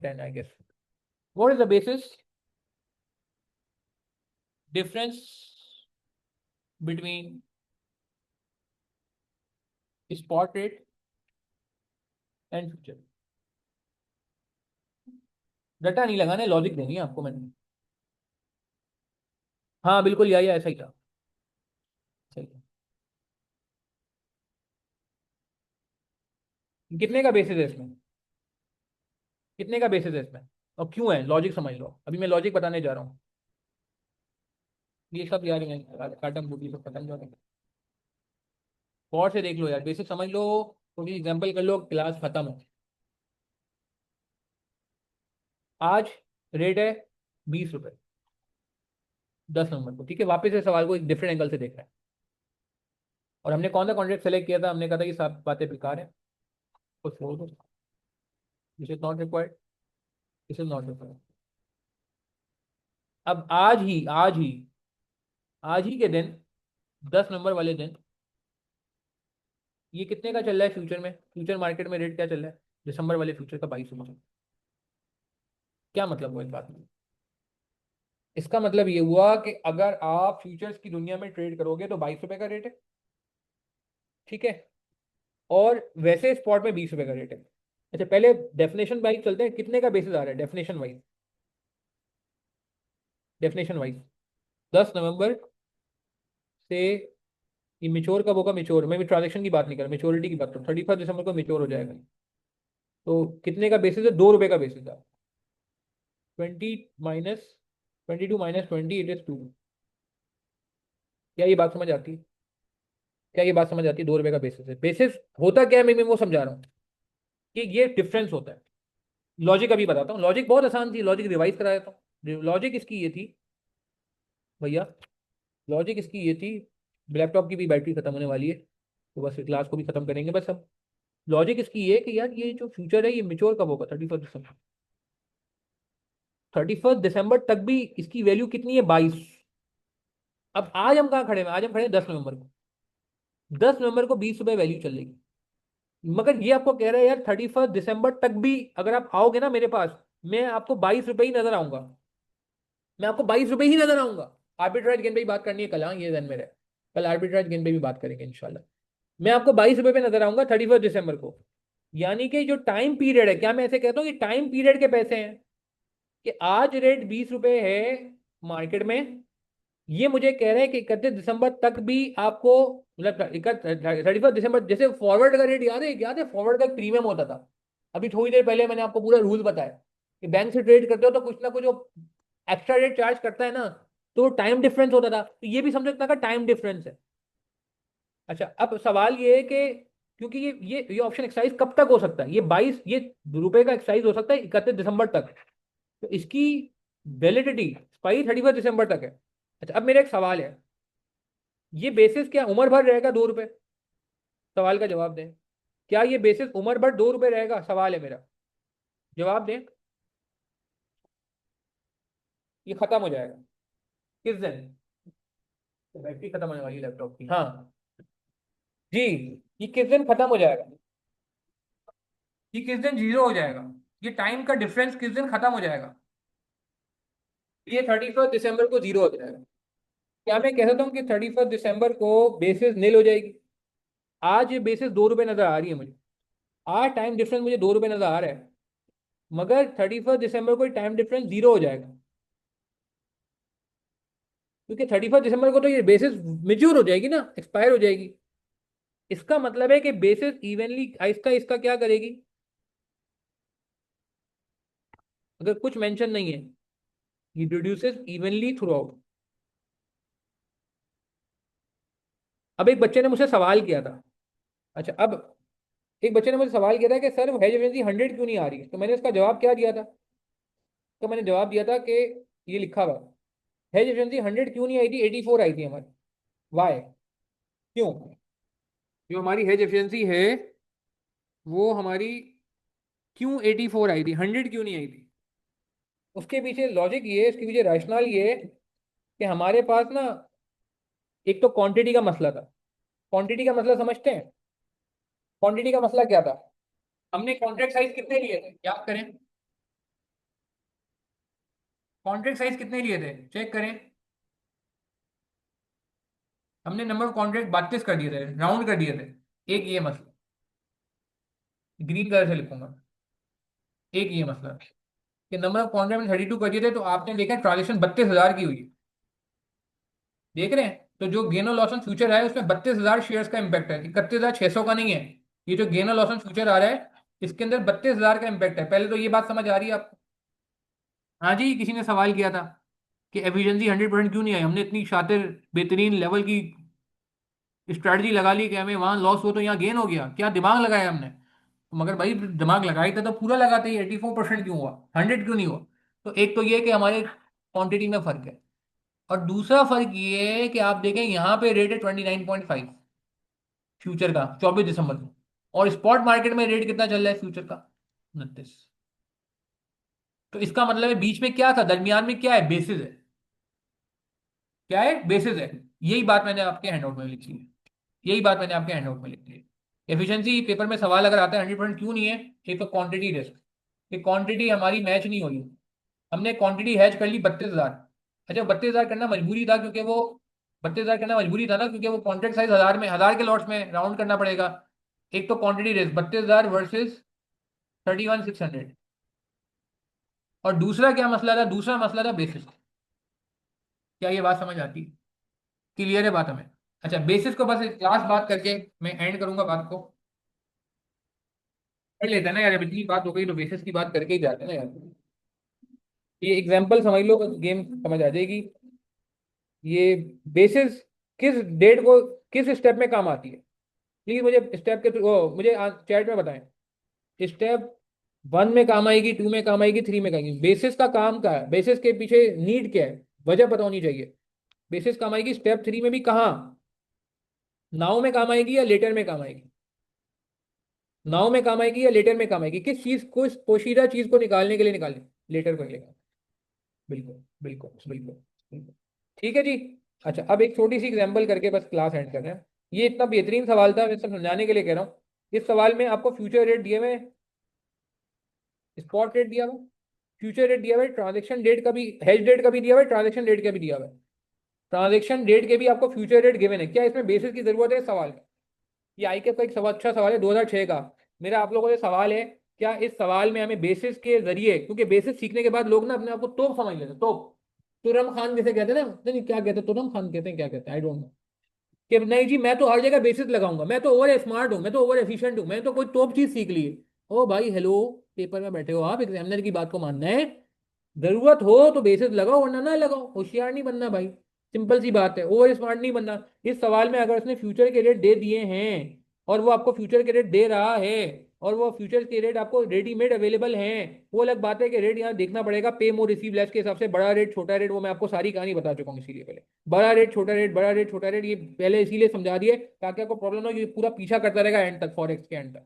10 I guess. What is the basis difference between spot rate and future? रटा नहीं लगाना, logic देनी है आपको मैंने। हाँ बिल्कुल, यही ऐसा ही था, सही था। कितने का बेसिस है इसमें? कितने का बेसिस है इसमें और क्यों है? लॉजिक समझ लो, अभी मैं लॉजिक बताने जा रहा हूँ। ये सब यार काटम बूटी सब खत्म जाओ, गौर से देख लो यार, बेसिक समझ लो। कोई एग्जाम्पल कर लो, क्लास खत्म हो। आज रेट है 20 रुपए 10 नंबर को, ठीक है। वापस से सवाल को एक डिफरेंट एंगल से देख रहे हैं, और हमने कौन सा कॉन्ट्रैक्ट सेलेक्ट किया था? हमने कहा था कि सब बातें बेकार है, कुछ छोड़ दो, this is not required, this is not required. अब आज ही के दिन, 10 नंबर वाले दिन, ये कितने का चल रहा है फ्यूचर में? फ्यूचर मार्केट में रेट क्या चल रहा है दिसंबर वाले फ्यूचर का? 22 रुपये। क्या मतलब हुआ इस बात में? इसका मतलब ये हुआ कि अगर आप फ्यूचर्स की दुनिया में ट्रेड करोगे तो 22 रुपए का रेट है, ठीक है। और वैसे स्पॉट में 20 रुपए का रेट है। अच्छा, पहले डेफिनेशन वाइज चलते हैं, कितने का बेसिस आ रहा है डेफिनेशन वाइज? डेफिनेशन वाइज 10 नवंबर से, ये मिच्योर कब होगा? मिच्योर, मैं ट्रांजेक्शन की बात नहीं कर रहा, मेच्योरिटी की बात कर रहा हूँ। 31 दिसंबर को मिच्योर हो जाएगा। तो कितने का बेसिस है? 2 रुपए का बेसिस है। 22 - 20 इट इज 2। क्या ये बात समझ आती है? क्या ये बात समझ आती है? 2 रुपए का बेसिस है। बेसिस होता क्या है, मैं वो समझा रहा हूँ कि ये डिफरेंस होता है। लॉजिक अभी बताता हूँ, लॉजिक बहुत आसान थी, लॉजिक रिवाइज करा देता हूँ। लॉजिक इसकी ये थी भैया, लॉजिक इसकी ये थी, लैपटॉप की भी बैटरी खत्म होने वाली है, तो बस क्लास को भी खत्म करेंगे बस अब। लॉजिक इसकी ये कि यार ये जो फ्यूचर है ये मिच्योर कब होगा? 31 दिसंबर। 31 दिसंबर तक भी इसकी वैल्यू कितनी है? 22। अब आज हम कहाँ खड़े हैं? आज हम खड़े हैं 10 नवंबर को। 10 नवंबर को 20 रुपए वैल्यू चलेगी, मगर ये आपको कह रहा है यार 31 दिसंबर तक भी अगर आप आओगे ना मेरे पास, मैं आपको 22 रुपए ही नजर आऊंगा, मैं आपको 22 रुपए ही नजर आऊंगा। आर्बिट्राज गेन पे भी बात करनी है कल, हाँ ये दिन मेरे, कल आर्बिट्राज गेन पे भी बात करेंगे इंशाल्लाह। मैं आपको 22 रुपए पे नजर आऊंगा 31 दिसंबर को। यानी कि जो टाइम पीरियड है, क्या मैं ऐसे कहता हूँ कि टाइम पीरियड के पैसे हैं कि आज रेट 20 रुपए है मार्केट में, ये मुझे कह रहे हैं कि 31 दिसंबर तक भी आपको, मतलब 31 दिसंबर, जैसे फॉरवर्ड का रेट याद है? याद है फॉरवर्ड का एक प्रीमियम होता था? अभी थोड़ी देर पहले मैंने आपको पूरा रूल बताया कि बैंक से ट्रेड करते हो तो कुछ ना कुछ जो एक्स्ट्रा रेट चार्ज करता है ना, तो टाइम डिफरेंस होता था, तो ये भी समझो इतना का टाइम डिफरेंस है। अच्छा, अब सवाल ये है कि क्योंकि ये ऑप्शन एक्सरसाइज कब तक हो सकता है? ये 22 रुपए का एक्सरसाइज हो सकता है 31 दिसंबर तक, तो इसकी वैलिडिटी एक्सपायरी 31 दिसंबर तक है। अच्छा, अब मेरा एक सवाल है, ये बेसिस क्या उम्र भर रहेगा 2 रुपए? सवाल का जवाब दें। क्या ये बेसिस उम्र भर 2 रुपए रहेगा? सवाल है मेरा, जवाब दें। ये खत्म हो जाएगा किस दिन? तो बैटरी खत्म होने वाली लैपटॉप की, हाँ जी। ये किस दिन खत्म हो जाएगा? ये किस दिन जीरो हो जाएगा? ये टाइम का डिफरेंस किस दिन खत्म हो जाएगा? ये 31 दिसंबर को जीरो हो जाएगा। क्या मैं कह सकता हूँ कि 31 दिसंबर को बेसिस नील हो जाएगी? आज ये बेसिस 2 रुपए नजर आ रही है मुझे, आज टाइम डिफरेंस मुझे 2 रुपए नजर आ रहा है, मगर 31 दिसंबर को टाइम डिफरेंस जीरो हो जाएगा, क्योंकि 31 दिसंबर को तो ये बेसिस मेच्योर हो जाएगी ना, एक्सपायर हो जाएगी। इसका मतलब है कि बेसिस इवनली इसका इसका क्या करेगी? अगर कुछ मेंशन नहीं है, ये रिड्यूसेस इवनली थ्रू आउट। अब एक बच्चे ने मुझसे सवाल किया था, अच्छा अब एक बच्चे ने मुझे सवाल किया था कि सर हेज एफिशिएंसी 100 क्यों नहीं आ रही है? तो मैंने उसका जवाब क्या दिया था? तो मैंने जवाब दिया था कि ये लिखा हुआ हेज एफिशिएंसी 100 क्यों नहीं आई थी, 84 आई थी हमारी। वाई? क्यों? जो हमारी हेज एफिशिएंसी है वो हमारी क्यों 84 आई थी, 100 क्यों नहीं आई थी? उसके पीछे लॉजिक ये है, इसके पीछे रैशनल ये है कि हमारे पास ना एक तो क्वांटिटी का मसला था। क्वांटिटी का मसला समझते हैं? क्वांटिटी का मसला क्या था? हमने कॉन्ट्रैक्ट साइज कितने लिए थे याद करें? कॉन्ट्रैक्ट साइज कितने लिए थे चेक करें। हमने नंबर ऑफ कॉन्ट्रैक्ट 32 कर दिए थे, राउंड कर दिए थे। एक ये मसला, ग्रीन कलर से लिखूंगा। एक ये मसला कि नंबर ऑफ कॉन्ट्रैक्ट में 32 कर दिए थे, तो आपने देखा ट्रांजेक्शन 32,000 की हुई। देख रहे हैं? तो जो गेन और लॉस ऑन फ्यूचर है उसमें 32,000 शेयर्स का इंपैक्ट है, 31,600 का नहीं है। ये जो गेन और लॉस ऑन फ्यूचर आ रहा है इसके अंदर 32,000 का इंपैक्ट है। पहले तो ये बात समझ आ रही है आपको? हाँ जी, किसी ने सवाल किया था कि एफिशिएंसी 100% क्यों नहीं आई। हमने इतनी शातिर बेहतरीन लेवल की स्ट्रैटेजी लगा ली कि हमें वहां लॉस हो तो यहाँ गेन हो गया, क्या दिमाग लगाया हमने। मगर भाई दिमाग लगाई था तो पूरा लगाते ही 84% क्यों हुआ, 100 क्यों नहीं हुआ। तो एक तो ये कि हमारे क्वांटिटी में फर्क है, और दूसरा फर्क ये है कि आप देखें यहाँ पे रेट है 29.5 फ्यूचर का 24 दिसंबर को, और स्पॉट मार्केट में रेट कितना चल रहा है फ्यूचर का? 29। तो इसका मतलब है बीच में क्या था, दरमियान में क्या है, बेसिस है। क्या है? बेसिस है। यही बात मैंने आपके हैंडआउट में लिखी है। यही बात मैंने आपके हैंडआउट में लिखी है। एफिशिएंसी पेपर में सवाल अगर आता है 100% क्यों नहीं है, एक तो क्वांटिटी रिस्क, कि क्वांटिटी हमारी मैच नहीं हो रही। हमने क्वांटिटी हैच कर ली 32,000। अच्छा, 32,000 करना मजबूरी था क्योंकि वो 32,000 करना मजबूरी था ना, क्योंकि वो कॉन्ट्रैक्ट साइज 1000 में, 1000 के लॉट्स में राउंड करना पड़ेगा। एक तो क्वांटिटी रिस्क 32,000 वर्सेस 31,600। और दूसरा क्या मसला था? दूसरा मसला था बेसिस। क्या ये बात समझ आती? क्लियर है बात हमें? अच्छा, बेसिस को बस एक लास्ट बात करके मैं एंड करूंगा बात को। कर लेते हैं ना यार, अब इतनी बात हो गई तो बेसिस की बात करके ही जाते हैं ना यार। ये एग्जाम्पल समझ लो, बस गेम समझ आ जाएगी। ये बेसिस किस डेट को, किस स्टेप में काम आती है? प्लीज मुझे स्टेप के थ्रू मुझे चैट में बताएं। स्टेप 1 में काम आएगी, 2 में काम आएगी, 3 में काम आएगी। बेसिस का काम क्या है, बेसिस के पीछे नीड क्या है, वजह पता होनी चाहिए। बेसिस काम आएगी स्टेप 3 में भी कहाँ? नाउ में काम आएगी या लेटर में काम आएगी? नाउ में काम आएगी या लेटर में काम आएगी? किस चीज को, इस पोशीदा चीज को निकालने के लिए निकालें? लेटर को लेगा। बिल्कुल बिल्कुल बिल्कुल बिल्कुल। ठीक है जी। अच्छा, अब एक छोटी सी एग्जांपल करके बस क्लास एंड कर रहे हैं। ये इतना बेहतरीन सवाल था, मैं सब समझाने के लिए कह रहा हूँ। इस सवाल में आपको फ्यूचर रेट दिए हुए, स्पॉट रेट दिया हुआ, फ्यूचर रेट दिया हुआ है, ट्रांजेक्शन डेट का भी, हेज डेट का भी दिया हुआ है, ट्रांजेक्शन डेट का भी दिया हुआ है। ट्रांजेक्शन डेट के भी आपको फ्यूचर रेट गिवन है। क्या इसमें बेसिस की जरूरत है इस सवाल में? ये आईके का एक सवाल, अच्छा सवाल है 2006 का। मेरा आप लोगों से सवाल है, क्या इस सवाल में हमें बेसिस के जरिए, क्योंकि बेसिस सीखने के बाद लोग ना अपने आप को तोप समझ लेते हैं, तोप। तुरम खान जैसे कहते हैं ना, नहीं क्या कहते हैं, तुरम खान कहते हैं, क्या कहते हैं, आई डोंट नो। कि नहीं जी मैं तो हर जगह बेसिस लगाऊंगा, मैं तो ओवर स्मार्ट हूँ, मैं तो ओवर एफिशिएंट हूँ, मैं तो कोई तोप चीज सीख ली है। ओ भाई हेलो, पेपर में बैठे हो आप, एग्जामिनर की बात को मानना है। जरूरत हो तो बेसिस लगाओ, वरना ना लगाओ। होशियार नहीं बनना भाई, सिंपल सी बात है, ओवर स्मार्ट नहीं बनना। इस सवाल में अगर उसने फ्यूचर के रेट दे दिए हैं, और वो आपको फ्यूचर के रेट दे रहा है, और वो फ्यूचर के रेट आपको रेडीमेड अवेलेबल हैं, वो अलग बात है कि रेट यहाँ देखना पड़ेगा, पे मोर रिसीव लेस के हिसाब से, बड़ा रेट छोटा रेट, वो मैं आपको सारी कहानी बता चुका हूँ इसीलिए पहले। बड़ा रेट छोटा रेट, बड़ा रेट छोटा रेट, ये पहले इसीलिए समझा दिए ताकि आपको प्रॉब्लम ना हो, ये पूरा पीछा करता रहेगा एंड तक, फॉरेक्स के एंड तक।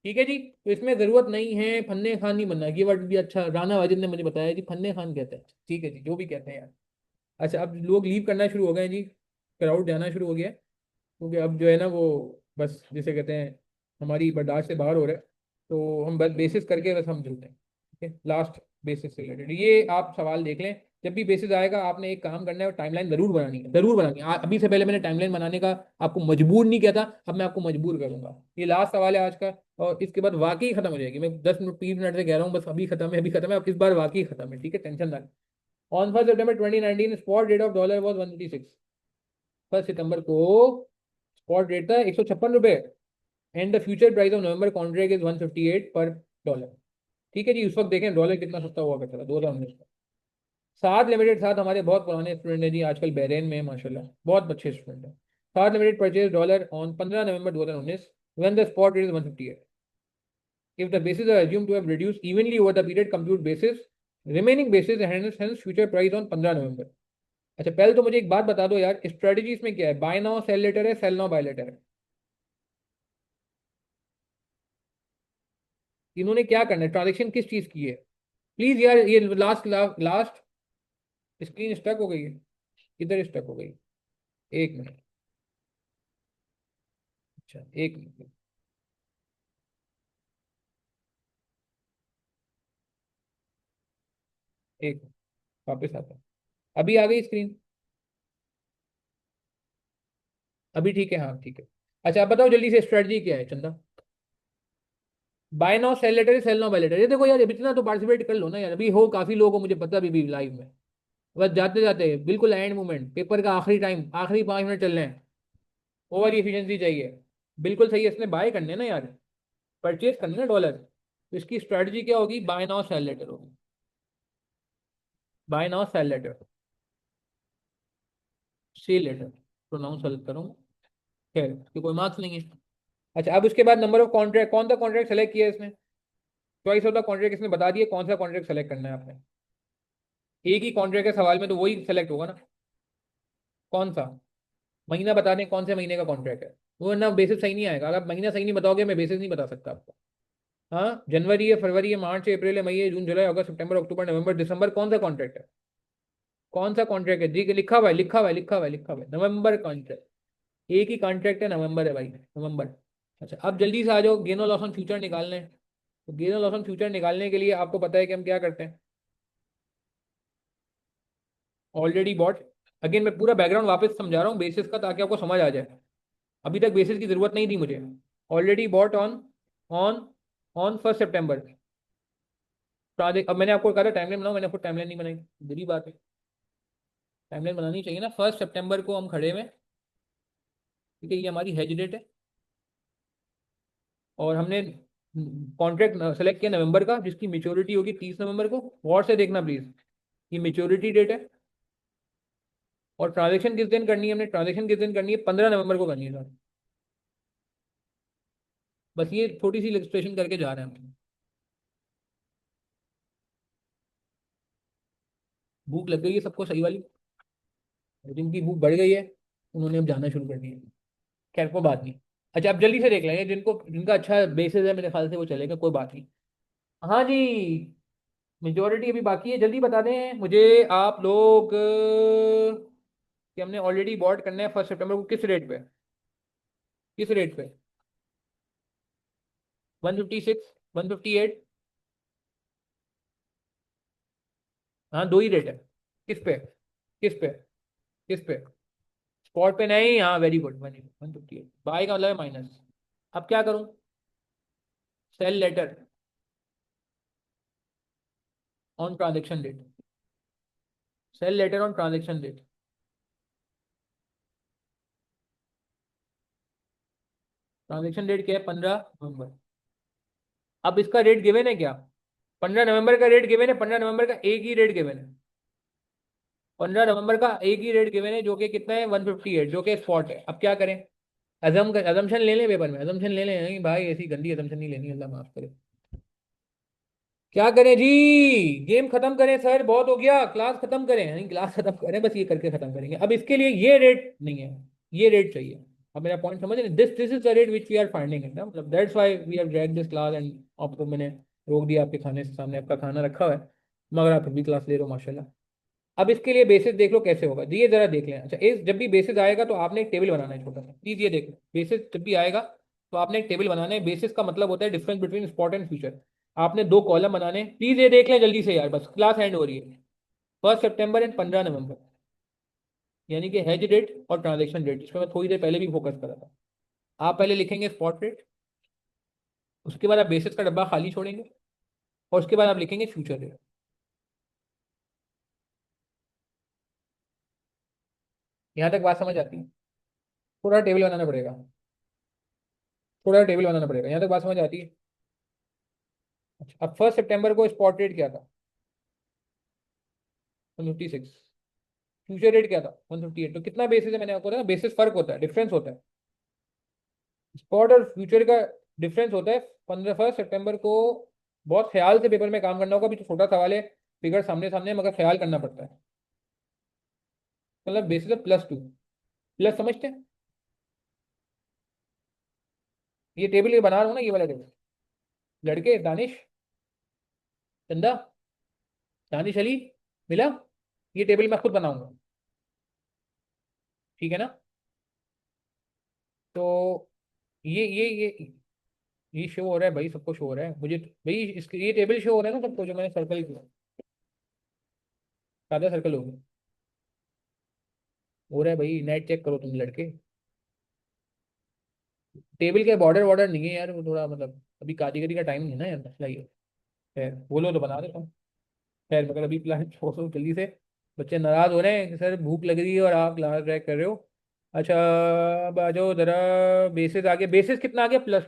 ठीक है जी। तो इसमें जरूरत नहीं है फन्ने खान नहीं बनना। ये वर्ड भी अच्छा राना वाजिद ने मुझे बताया जी, फन्ने खान कहते हैं। ठीक है जी, जो भी कहते हैं यार। अच्छा, अब लोग लीव करना शुरू हो गए हैं जी, क्राउड जाना शुरू हो गया है, क्योंकि अब जो है ना वो, बस जिसे कहते हैं, हमारी बर्दाश्त से बाहर हो रहा है। तो हम बस बेसिस करके बस हम चलते हैं। ठीक है, लास्ट बेसिस से रिलेटेड ये आप सवाल देख लें। जब भी बेसिस आएगा आपने एक काम करना है, टाइमलाइन जरूर बनानी है, जरूर बनानी है। अभी से पहले मैंने टाइमलाइन बनाने का आपको मजबूर नहीं किया था, अब मैं आपको मजबूर करूंगा। ये लास्ट सवाल है आज का, और इसके बाद वाकई खत्म हो जाएगी। मैं 10 मिनट 30 मिनट से कह रहा हूँ, बस अभी खत्म है, अभी खत्म है, अब इस बार वाकई खत्म है। ठीक है, टेंशन ना। On 1 September 2019 spot rate of dollar was 136। 1 सितंबर को स्पॉट रेट था 156 रुपये, and the future price of November contract is 158 पर डॉलर। ठीक है जी, उस वक्त देखें डॉलर कितना सस्ता हुआ करता था 2019 में। साथ लिमिटेड, साथ हमारे बहुत पुराने स्टूडेंट हैं जी, आजकल बहरेन में हैं, माशाल्लाह बहुत अच्छे स्टूडेंट हैं। साथ limited purchase dollar on 15 November 2019 when the spot rate is 158. If the bases are assumed to have reduced evenly over the period, compute basis remaining basis and hence future price on 15 नवंबर। अच्छा, पहले तो मुझे एक बात बता दो यार, strategy इसमें क्या है? बाय नाउ सेल लेटर है, सेल नाउ बाय लेटर है? इन्होंने क्या करना है, ट्रांजेक्शन किस चीज की है? प्लीज यार, ये लास्ट लास्ट स्क्रीन स्टक हो गई है, इधर स्टक हो गई। एक मिनट। अच्छा, एक मिनट। एक मिनट। वापस आता है। अभी आ गई स्क्रीन? अभी ठीक है, हाँ ठीक है। अच्छा आप बताओ जल्दी से स्ट्रेटजी क्या है Chanda? Buy now sell later, sell now buy later. ये देखो यार, अब इतना तो पार्टिसिपेट कर लो ना यार, अभी हो काफी लोगों को मुझे पता अभी भी लाइव में। बस जाते जाते बिल्कुल एंड मोमेंट, पेपर का आखिरी टाइम, आखिरी 5 मिनट चल रहे हैं। ओवर एफिशिएंसी चाहिए। बिल्कुल सही है, इसने बाय करने ना यार, परचेज करने ना डॉलर, तो इसकी स्ट्रेटजी क्या होगी? बाय नाउ सेल लेटर होगी। Buy now sell later, sell later, pronounce गलत करूँ, खैर इसके कोई मार्क्स नहीं है। अच्छा अब उसके बाद नंबर ऑफ कॉन्ट्रैक्ट, कौन सा कॉन्ट्रैक्ट सेलेक्ट किया है इसने? चॉइस ऑफ द कॉन्ट्रैक्ट इसने बता दिया, कौन सा कॉन्ट्रैक्ट सेलेक्ट करना है आपने। एक ही कॉन्ट्रैक्ट है सवाल में, तो वही सेलेक्ट होगा ना। कौन सा महीना बता दें, कौन से महीने का कॉन्ट्रैक्ट है। वो ना बेसिस सही नहीं आएगा, अगर आप महीना सही नहीं बताओगे मैं बेसिस नहीं बता सकता आपको। हाँ, जनवरी है, फरवरी है, मार्च है, अप्रैल है, मई है, जून, जुलाई, अगस्त, सितंबर, अक्टूबर, नवंबर, दिसंबर, कौन सा कॉन्ट्रैक्ट है? कौन सा कॉन्ट्रैक्ट है जी? लिखा हुआ है, लिखा हुआ है, लिखा हुआ है, लिखा हुआ है, नवंबर कॉन्ट्रैक्ट। एक ही कॉन्ट्रैक्ट है, नवंबर है भाई, नवंबर। अच्छा अब जल्दी से आ जाओ, गेन और लॉस ऑन फ्यूचर निकालने हैं। तो गेन और लॉस ऑन फ्यूचर निकालने के लिए आपको पता है कि हम क्या करते हैं? Already bot. अगेन मैं पूरा बैकग्राउंड वापस समझा रहा हूँ बेसिस का, ताकि आपको समझ आ जाए। अभी तक बेसिस की जरूरत नहीं थी मुझे। Already bought on, on on 1 सितंबर। अब मैंने आपको कहा था टाइमलाइन बनाओ, मैंने आपको टाइमलाइन नहीं बनाई, बुरी बात है। टाइमलाइन बनानी चाहिए ना। 1 सितंबर को हम खड़े में, ठीक है, ये हमारी हेज डेट है। और हमने कॉन्ट्रैक्ट सेलेक्ट किया नवंबर का, जिसकी मेच्योरिटी होगी 30 नवंबर को। गौर से देखना प्लीज, ये मेच्योरिटी डेट है। और ट्रांजेक्शन किस दिन करनी है? हमने ट्रांजेक्शन किस दिन करनी है? 15 नवंबर को करनी है सर। बस ये छोटी सी इलस्ट्रेशन करके जा रहे हैं हम। भूख लग गई है सबको सही वाली, और जिनकी भूख बढ़ गई है उन्होंने अब जाना शुरू कर दिया। खैर कोई बात नहीं। अच्छा आप जल्दी से देख लेंगे, जिनको जिनका अच्छा बेसिस है मेरे ख्याल से वो चलेगा, कोई बात नहीं। हाँ जी, मेजोरिटी अभी बाकी है, जल्दी बता दें मुझे आप लोग कि हमने ऑलरेडी बॉट करना है 1 सितंबर को किस रेट पे? किस रेट पे? 156, 158? हाँ दो ही रेट है। किस पे? किस पे? किस पे? स्पॉट पे नहीं, हाँ वेरी गुड, 158 बाय का मतलब है माइनस। अब क्या करूं? Sell later on transaction date, sell later on transaction date. Transaction date क्या है? 15 नवंबर। अब इसका रेट गिवन है क्या? 15 नवंबर का रेट गिवन है, 15 नवंबर का एक ही रेट गिवन है। 15 नवंबर का एक ही रेट गिवन है, जो कि कितना है? 158, जो कि स्पॉट है। अब क्या करें? अजम्पशन ले लें पेपर में, अजम्पशन ले लें? नहीं भाई, ऐसी गंदी अजम्पशन नहीं लेनी, अल्लाह माफ करे। क्या करें जी? गेम खत्म करें सर, बहुत हो गया, क्लास खत्म करें? नहीं क्लास खत्म करें, बस ये करके खत्म करेंगे। अब इसके लिए ये रेट नहीं है, ये रेट चाहिए। अब मेरा पॉइंट समझ रहे? This this is the rate which we are finding it ना, मतलब that's why we have drag this class. And आपको मैंने रोक दिया, आपके खाने से सामने आपका खाना रखा हुआ है, मगर आप फिर भी क्लास ले रहे हो माशाल्लाह। अब इसके लिए बेसिस देख लो कैसे होगा, ये जरा देख लें। अच्छा इस जब भी बेसिस आएगा तो आपने एक टेबल बनाना है छोटा सा, प्लीज ये देख लो। बेसिस जब भी आएगा तो आपने एक टेबल बनाना है। बेसिस का मतलब होता है difference between spot and future. आपने दो कॉलम बनाने हैं, प्लीज ये देख लें जल्दी से यार, बस क्लास एंड हो रही है। 1 सितंबर एंड 15 नवंबर, यानी कि हेज डेट और ट्रांजेक्शन डेट, जिसमें मैं थोड़ी देर पहले भी फोकस करा था। आप पहले लिखेंगे स्पॉट रेट, उसके बाद आप बेसिस का डब्बा खाली छोड़ेंगे, और उसके बाद आप लिखेंगे फ्यूचर रेट। यहाँ तक बात समझ आती है? थोड़ा टेबल बनाना पड़ेगा, थोड़ा टेबल बनाना पड़ेगा, यहाँ तक बात समझ आती है? अच्छा अब 1 सितंबर को स्पॉट रेट क्या था? 156। फ्यूचर रेट क्या था? 158। तो कितना बेसिस है? मैंने आपको बताया बेसिस फर्क होता है, डिफरेंस होता है। स्पॉट और फ्यूचर का डिफरेंस होता है। 1 सितंबर को बहुत ख्याल से पेपर में काम करना होगा, अभी तो छोटा सवाल है, फिगर सामने सामने है, मगर ख्याल करना पड़ता है। मतलब बेसिस है +2, प्लस समझते हैं? ये टेबल ये बना रहा हूँ ना, ये वाला टेबल। लड़के दानिश, चंदा, दानिश अली, मिला? ये टेबल मैं खुद बनाऊंगा, ठीक है ना? तो ये शो हो रहा है भाई, सबको शो हो रहा है मुझे भाई, इसके ये टेबल शो हो रहा है ना सबको, जो मैंने सर्कल किया। सादा सर्कल हो गया। हो रहा है भाई, नेट चेक करो तुम लड़के। टेबल के बॉर्डर वॉर्डर नहीं है यार, वो थोड़ा मतलब अभी कारीगरी का टाइम नहीं है ना यार, मसला ये है। खैर, बोलो तो बना देता हूँ। खैर, मगर अभी प्लान छोड़ो जल्दी से। बच्चे नाराज हो रहे हैं कि सर भूख लग रही है और आप क्लास ड्रैग कर रहे हो। अच्छा, अब आ जाओ जरा। बेसिस आ गया, बेसिस कितना आ गया? प्लस।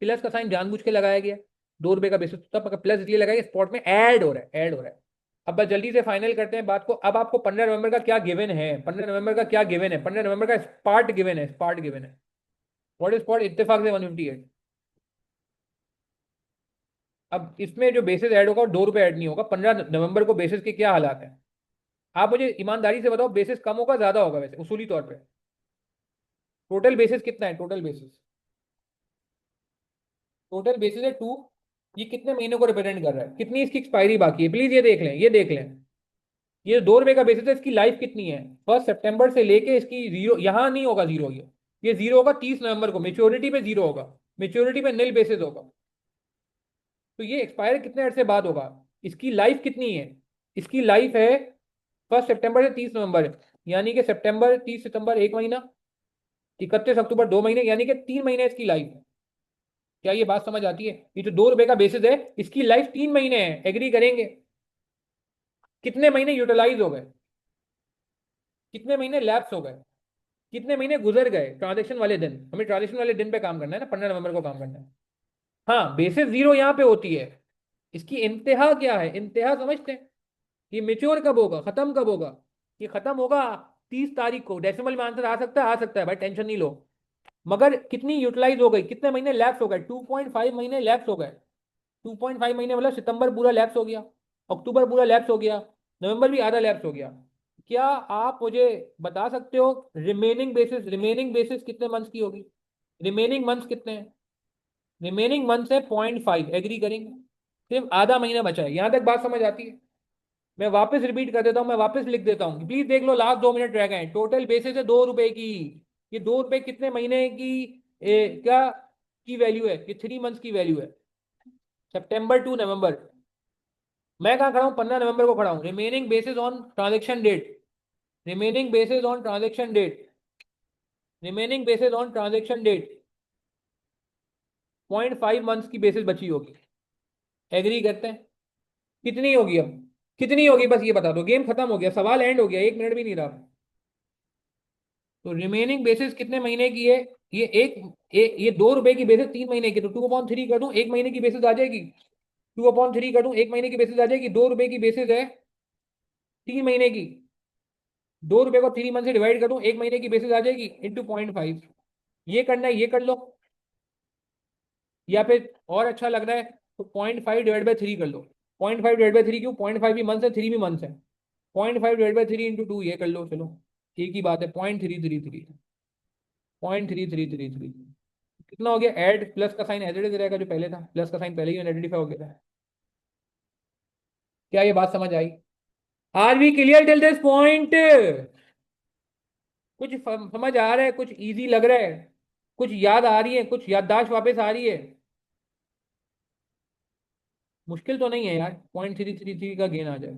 प्लस का साइन जानबूझ के लगाया गया। 2 रुपए का बेसिस तब प्लस इसलिए लगाया, स्पॉट में ऐड हो रहा है, ऐड हो रहा है। अब बस जल्दी से फाइनल करते हैं बात को। अब आपको 15 नवंबर का क्या गिवन है? 15 नवंबर का क्या गिवन है? 15 नवंबर का स्पार्ट गिवन है, स्पार्ट गिवन है। What is spot? इत्तेफाक से 158। अब इसमें जो बेसिस ऐड होगा 2 रुपए ऐड नहीं होगा। 15 नवंबर को बेसिस के क्या हालात है? आप मुझे ईमानदारी से बताओ, बेसिस कम होगा ज्यादा होगा वैसे उसूली तौर पे? टोटल बेसिस कितना है? टोटल बेसिस, टोटल बेसिस है 2। ये कितने महीने को रिप्रेजेंट कर रहा है? कितनी इसकी एक्सपायरी बाकी है? प्लीज ये देख लें, ये देख लें। ये 2 रुपए का बेसिस है, इसकी लाइफ कितनी है? 1 सितंबर से लेके इसकी जीरो, यहां नहीं होगा जीरो, ये जीरो होगा 30 नवंबर को, मेच्योरिटी पे जीरो होगा। मेच्योरिटी पे नील बेसिस होगा। तो ये एक्सपायर कितने अर्से बाद होगा? इसकी लाइफ कितनी है? इसकी लाइफ है 1 सितंबर से 30 नवंबर, यानी कि सितंबर 30 सितंबर 1 महीना, 31 अक्टूबर 2 महीने, यानी कि 3 महीने इसकी लाइफ है। क्या ये बात समझ आती है? ये जो 2 रुपए का बेसिस है, इसकी लाइफ 3 महीने है, एग्री करेंगे? कितने महीने यूटिलाइज हो गए? कितने महीने लैप्स हो गए? कितने महीने गुजर गए ट्रांजेक्शन वाले दिन? हमें ट्रांजेक्शन वाले दिन पे काम करना है ना, 15 नवंबर को काम करना है। हाँ, बेसिस जीरो यहाँ पे होती है। इसकी इंतहा क्या है? इंतहा समझते हैं? ये मेच्योर कब होगा, खत्म कब होगा? ये खत्म होगा 30 तारीख को। डेसिमल में आंसर आ सकता है भाई, टेंशन नहीं लो। मगर कितनी यूटिलाइज हो गई, कितने महीने लैप्स हो गए? 2.5 महीने लैप्स हो गए। 2.5 महीने मतलब सितंबर पूरा लैप्स हो गया, अक्टूबर पूरा लैप्स हो गया, नवंबर भी आधा लैप्स हो गया। क्या आप मुझे बता सकते हो रिमेनिंग बेसिस, रिमेनिंग बेसिस कितने मंथ्स की होगी? रिमेनिंग मंथ्स कितने हैं? रिमेनिंग मंथ्स है 0.5, एग्री करेंगे? सिर्फ आधा महीना बचा है। यहां तक बात समझ आती है? मैं वापस रिपीट कर देता हूं, मैं वापस लिख देता हूं, प्लीज देख लो, लास्ट 2 मिनट रह गए हैं। टोटल बेसिस है 2 रुपए की। ये 2 रुपए कितने महीने की क्या की वैल्यू है? ये 3 मंथ्स की वैल्यू है, सितंबर टू नवंबर। मैं कहाँ खड़ा हूँ? 15 नवंबर को खड़ा हूँ। Remaining basis on transaction date, remaining basis on transaction date, remaining basis on transaction date, 0.5 months की बेसिस बची होगी। एग्री करते हैं? कितनी होगी अब? कितनी होगी बस ये बता दो, गेम खत्म हो गया, सवाल एंड हो गया, 1 मिनट भी नहीं रहा। तो रिमेनिंग बेसिस कितने महीने की है? ये ये 2 रुपए की बेसिस 3 महीने की, तो 2/3 कर दूं, 1 महीने की बेसिस आ जाएगी। 2/3 कर दूं, 1 महीने की बेसिस आ जाएगी। 2 रुपए की बेसिस है 3 महीने की। 2 रुपए को 3 मंथ से डिवाइड कर दूं, 1 महीने की बेसिस आ जाएगी, इंटू 0.5। ये करना है, ये कर लो। या फिर और अच्छा लग रहा है तो 0.5/3 कर लो। 0.5/3 क्यों? 0.5 भी मंथ है, 3 भी मंथ है। 0.5/3 इंटू 2 ये कर लो, चलो एक ही बात है। 0.333, 0.3333। कितना हो गया? ऐड, प्लस का साइन एज इट इज रहेगा जो पहले था, प्लस का साइन पहले ही आइडेंटिफाई हो गया था। क्या ये बात समझ आई? Are we clear till this point? कुछ समझ आ रहा है? कुछ इजी लग रहा है? कुछ याद आ रही है? कुछ याददाश्त वापस आ रही है? मुश्किल तो नहीं है यार, 0.333 का गेन आ जाए,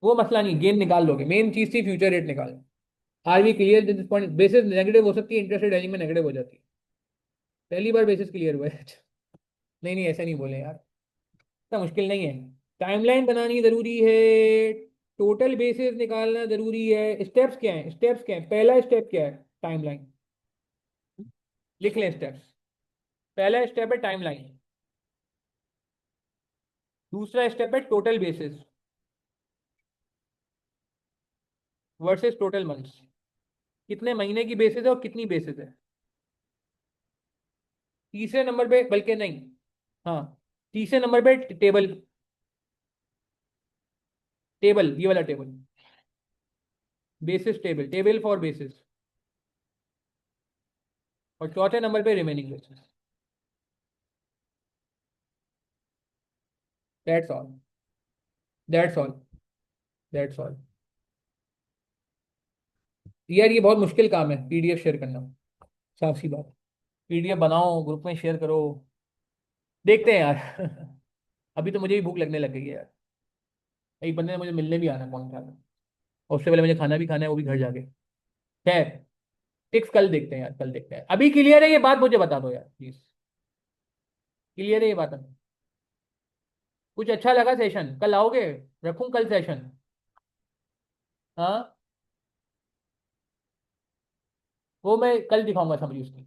वो मसला नहीं, गेन निकाल लोगे। मेन चीज थी फ्यूचर रेट निकाल। Are we clear this point? Basis negative हो सकती है, इंटरेस्ट रेट हेजिंग में नेगेटिव हो जाती है। पहली बार बेसिस क्लियर हुआ है। नहीं नहीं, ऐसे नहीं बोले यार, इतना मुश्किल नहीं है। टाइमलाइन बनानी जरूरी है, टोटल बेसिस निकालना जरूरी है। स्टेप्स क्या है? स्टेप्स क्या है? पहला स्टेप क्या है? टाइमलाइन। लिख लें स्टेप्स। पहला स्टेप है टाइमलाइन। दूसरा स्टेप है total basis versus total months. कितने महीने की बेसिस है और कितनी बेसिस है? तीसरे नंबर पे, बल्कि नहीं, हाँ, तीसरे नंबर पे टेबल, टेबल ये वाला table, basis table, table for basis. और चौथे नंबर पे remaining basis. That's all, that's all, that's all. यार ये बहुत मुश्किल काम है पीडीएफ शेयर करना, साफ सी बात। पीडीएफ बनाओ, ग्रुप में शेयर करो, देखते हैं यार। अभी तो मुझे भी भूख लगने लग गई है यार। एक बंदे ने मुझे मिलने भी आना कौन था, और उससे पहले मुझे खाना भी खाना है, वो भी घर जाके। खैर, टिक्स कल देखते हैं यार, कल देखते हैं। अभी क्लियर है ये बात, मुझे बता दो यार प्लीज। क्लियर है ये बात? कुछ अच्छा लगा सेशन? कल आओगे? रखूं कल सेशन? हाँ, वो मैं कल दिखाऊंगा समरी उसकी।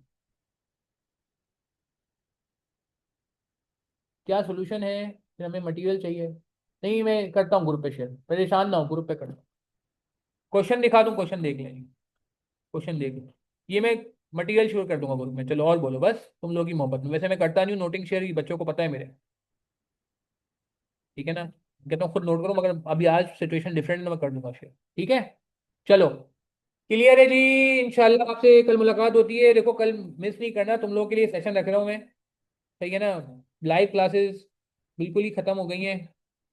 क्या सोल्यूशन है? फिर हमें मटेरियल चाहिए। नहीं, मैं करता हूँ ग्रुप पे शेयर, परेशान ना हो, ग्रुप पे करता हूँ। क्वेश्चन दिखा दूँ, क्वेश्चन देख लेंगे। क्वेश्चन देख लो। ये मैं मटेरियल शेयर कर दूंगा ग्रुप में। चलो और बोलो, बस तुम लोग की मोहब्बत में। वैसे मैं करता नहीं हूँ नोटिंग शेयर, बच्चों को पता है मेरे। ठीक है ना? कहता हूँ खुद नोट करो, मगर अभी आज सिचुएशन डिफरेंट है तो मैं कर दूंगा शेयर। ठीक है, चलो। क्लियर है जी। इंशाल्लाह आपसे कल मुलाकात होती है। देखो कल मिस नहीं करना, तुम लोगों के लिए सेशन रख रहा हूँ मैं। सही है ना? लाइव क्लासेस बिल्कुल ही खत्म हो गई हैं।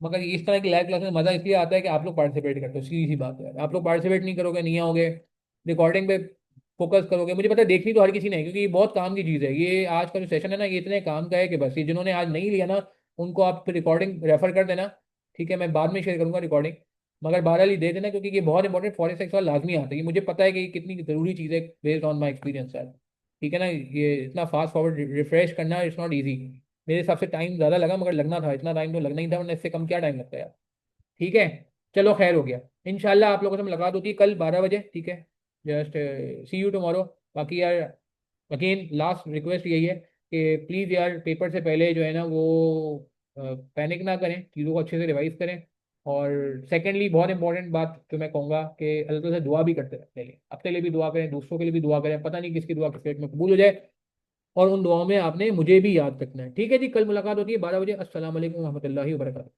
मगर इस तरह की लाइव क्लासेस में मजा इसलिए आता है कि आप लोग पार्टिसिपेट करते हो। सीधी सी बात है, आप लोग पार्टिसिपेट नहीं करोगे, नहीं आओगे, रिकॉर्डिंग पे फोकस करोगे। मुझे पता है देखनी तो हर किसी ने, क्योंकि ये बहुत काम की चीज़ है। ये आज का जो सेशन है ना, ये इतने काम का है कि बस ये जिन्होंने आज नहीं लिया ना, उनको आप रिकॉर्डिंग रेफर कर देना। ठीक है, मैं बाद में शेयर करूंगा रिकॉर्डिंग। मगर बहरहाल ही दे देना, क्योंकि ये बहुत इंपॉर्टेंट फॉरेस्ट एक्स वाला लाजमी आता है। ये मुझे पता है कि ये कितनी ज़रूरी चीज़ है, बेस्ड ऑन माई एक्सपीरियंस है। ठीक है ना? ये इतना फास्ट फॉरवर्ड रिफ्रेश करना इट्स नॉट ईजी। मेरे हिसाब से टाइम ज़्यादा लगा, मगर लगना था, इतना टाइम तो लगना ही था, वरना इससे कम क्या टाइम लगता है यार। ठीक है, चलो खैर हो गया। इंशाल्लाह आप लोगों से मुलाकात होती है कल 12 बजे। ठीक है, जस्ट सी यू टुमारो। बाकी यार, अगेन लास्ट रिक्वेस्ट यही है कि प्लीज़ यार पेपर से पहले जो है ना वो पैनिक ना करें, चीज़ों को अच्छे से रिवाइज करें। और सेकेंडली, बहुत इंपॉर्टेंट बात जो मैं कहूँगा कि अल्लाह ताला से दुआ भी करते रहें। अपने लिए, अपने लिए भी दुआ करें, दूसरों के लिए भी दुआ करें। पता नहीं किसकी दुआ किस पेट में कबूल हो जाए। और उन दुआओं में आपने मुझे भी याद रखना है। ठीक है जी, कल मुलाकात होती है 12 बजे। अस्सलाम वालेकुम रहमतुल्लाहि व बरकातहू।